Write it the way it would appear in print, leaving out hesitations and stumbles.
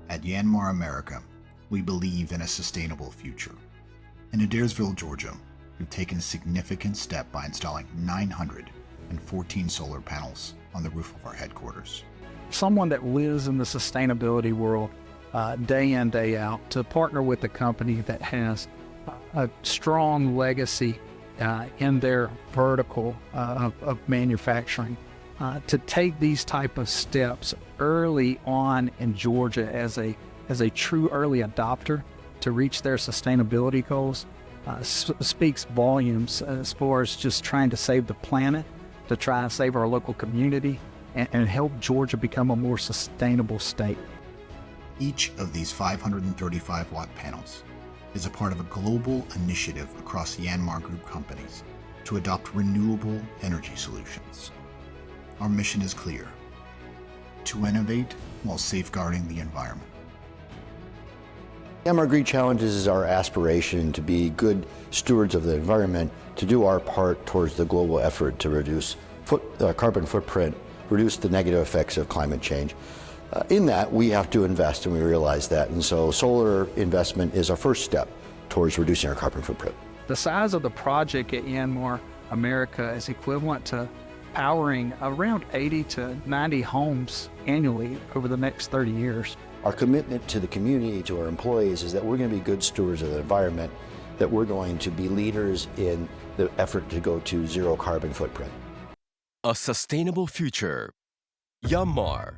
At Yanmar America, we believe in a sustainable future. In Adairsville, Georgia, we've taken a significant step by installing 914 solar panels on the roof of our headquarters. Someone that lives in the sustainability world day in, day out, to partner with a company that has a strong legacy in their vertical of manufacturing, to take these type of steps early on in Georgia as a true early adopter to reach their sustainability goals speaks volumes as far as just trying to save the planet, to try and save our local community, and help Georgia become a more sustainable state. Each of these 535-watt panels is a part of a global initiative across the Yanmar Group companies to adopt renewable energy solutions. Our mission is clear: to innovate while safeguarding the environment. Yanmar Green Challenges is our aspiration to be good stewards of the environment, to do our part towards the global effort to reduce carbon footprint, reduce the negative effects of climate change. In that, we have to invest, and we realize that. And so solar investment is our first step towards reducing our carbon footprint. The size of the project at Yanmar America is equivalent to powering around 80 to 90 homes annually over the next 30 years. Our commitment to the community, to our employees, is that we're going to be good stewards of the environment, that we're going to be leaders in the effort to go to zero carbon footprint. A sustainable future. Yanmar.